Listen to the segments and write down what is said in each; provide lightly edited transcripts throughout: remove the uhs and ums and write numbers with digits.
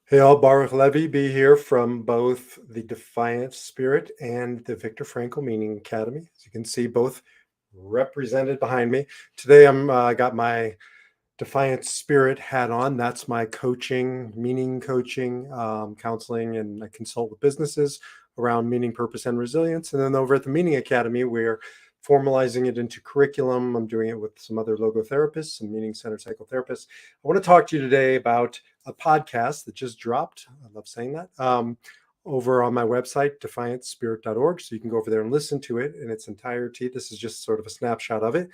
Hey all, Baruch Levy be here from both the Defiant Spirit and the Viktor Frankl Meaning Academy. As you can see, both represented behind me. Today I got my Defiant Spirit hat on. That's my coaching, meaning coaching, counseling, and I consult with businesses around meaning, purpose, and resilience. And then over at the Meaning Academy, we're formalizing it into curriculum. I'm doing it with some other logotherapists and meaning center psychotherapists. I want to talk to you today about a podcast that just dropped. I love saying that. Over on my website, defiantspirit.org. So you can go over there and listen to it in its entirety. This is just sort of a snapshot of it.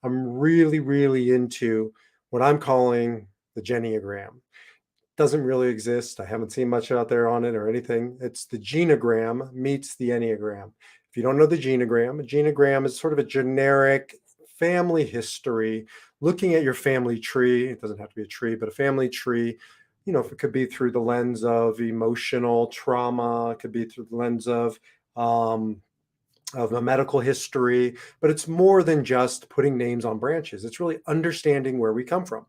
I'm really, really into what I'm calling the Genneagram. Doesn't really exist. I haven't seen much out there on it or anything. It's the Genogram meets the Enneagram. If you don't know the Genogram, a Genogram is sort of a generic family history, looking at your family tree. It doesn't have to be a tree, but a family tree. If it could be through the lens of emotional trauma, it could be through the lens of a medical history, but it's more than just putting names on branches. It's really understanding where we come from.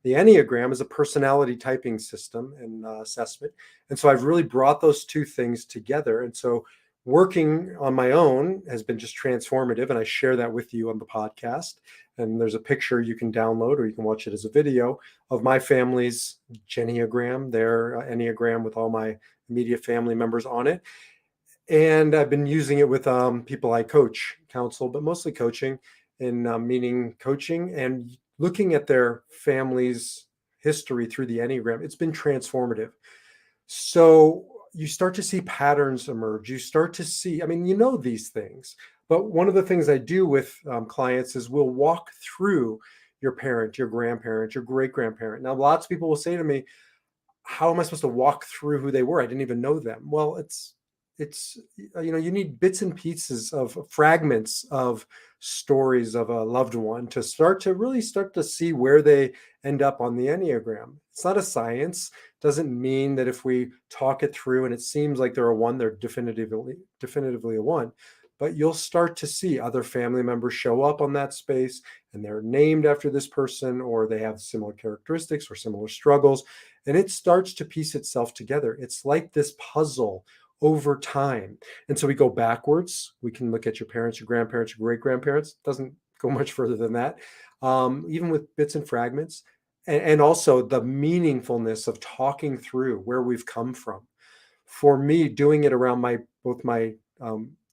The Enneagram is a personality typing system and assessment. And so I've really brought those two things together. And so working on my own has been just transformative. And I share that with you on the podcast. And there's a picture you can download or you can watch it as a video of my family's Genneagram, their Enneagram with all my immediate family members on it. And I've been using it with people I coach, counsel, but mostly coaching and meaning coaching and looking at their family's history through the Enneagram. It's been transformative. So you start to see patterns emerge. You start to see, these things. But one of the things I do with clients is we'll walk through your parent, your grandparent, your great grandparent. Now, lots of people will say to me, how am I supposed to walk through who they were? I didn't even know them. Well, it's you need bits and pieces of fragments of stories of a loved one to start to see where they end up on the Enneagram. It's not a science. Doesn't mean that if we talk it through and it seems like they're a one, they're definitively a one. But you'll start to see other family members show up on that space and they're named after this person, or they have similar characteristics or similar struggles. And it starts to piece itself together. It's like this puzzle over time. And so we go backwards. We can look at your parents, your grandparents, your great grandparents. Doesn't go much further than that. Even with bits and fragments. And also the meaningfulness of talking through where we've come from. For me, doing it around both my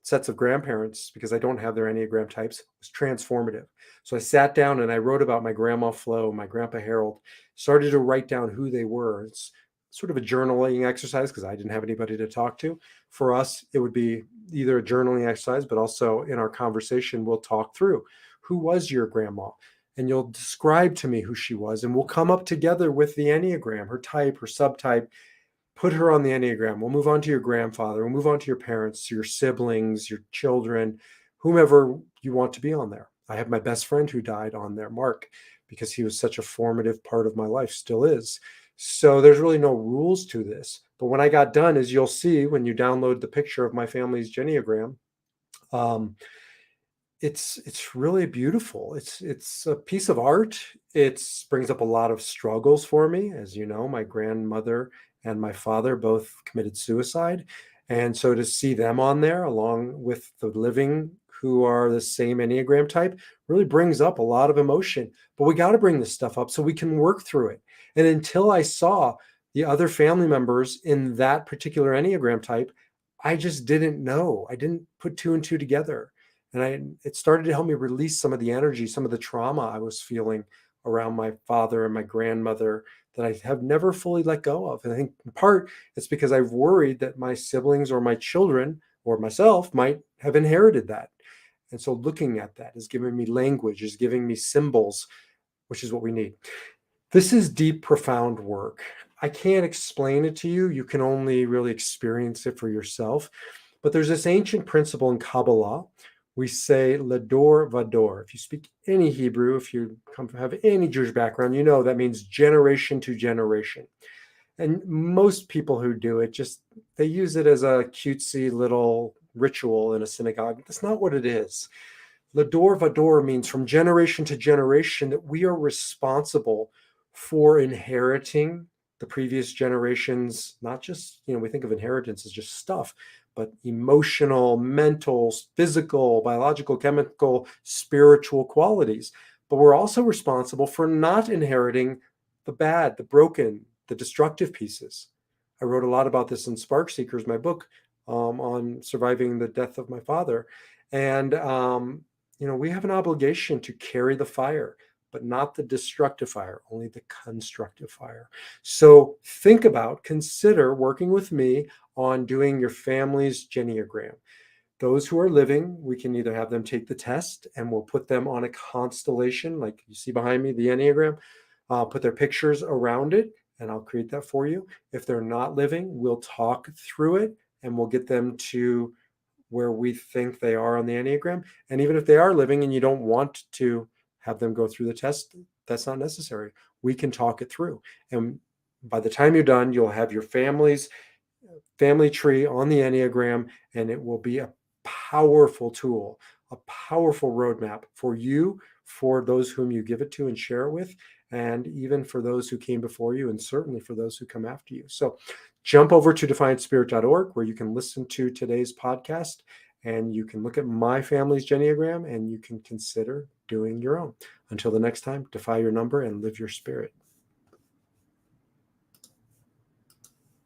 sets of grandparents, because I don't have their Enneagram types, was transformative. So I sat down and I wrote about my grandma Flo, my grandpa Harold, started to write down who they were. It's sort of a journaling exercise because I didn't have anybody to talk to. For us, it would be either a journaling exercise, but also in our conversation, we'll talk through who was your grandma, and you'll describe to me who she was, and we'll come up together with the Enneagram, her type, her subtype, put her on the Enneagram. We'll move on to your grandfather. We'll move on to your parents, your siblings, your children, whomever you want to be on there. I have my best friend who died on there, Mark, because he was such a formative part of my life, still is. So there's really no rules to this. But when I got done, as you'll see when you download the picture of my family's Genneagram, it's really beautiful. It's a piece of art. It brings up a lot of struggles for me. As you know, my grandmother and my father both committed suicide. And so to see them on there along with the living who are the same Enneagram type really brings up a lot of emotion. But we got to bring this stuff up so we can work through it. And until I saw the other family members in that particular Enneagram type, I just didn't know. I didn't put two and two together. And it started to help me release some of the energy, some of the trauma I was feeling around my father and my grandmother that I have never fully let go of. And I think in part it's because I've worried that my siblings or my children or myself might have inherited that. And so looking at that is giving me language, is giving me symbols, which is what we need. This is deep, profound work. I can't explain it to you. You can only really experience it for yourself. But there's this ancient principle in Kabbalah. We say Lador Vador. If you speak any Hebrew, if you have any Jewish background, you know that means generation to generation. And most people who do it they use it as a cutesy little ritual in a synagogue. That's not what it is. Lador Vador means from generation to generation that we are responsible for inheriting the previous generations, not just, we think of inheritance as just stuff, but emotional, mental, physical, biological, chemical, spiritual qualities. But we're also responsible for not inheriting the bad, the broken, the destructive pieces. I wrote a lot about this in Spark Seekers, my book, on surviving the death of my father. And, we have an obligation to carry the fire, but not the destructive fire, only the constructive fire. So consider working with me on doing your family's Genneagram. Those who are living, we can either have them take the test and we'll put them on a constellation, like you see behind me, the Enneagram. I'll put their pictures around it and I'll create that for you. If they're not living, we'll talk through it and we'll get them to where we think they are on the Enneagram. And even if they are living and you don't want to have them go through the test, that's not necessary. We can talk it through. And by the time you're done, you'll have your family tree on the Enneagram, and it will be a powerful tool, a powerful roadmap for you, for those whom you give it to and share it with, and even for those who came before you, and certainly for those who come after you. So jump over to defiantspirit.org where you can listen to today's podcast and you can look at my family's Genneagram and you can consider doing your own. Until the next time, defy your number and live your spirit.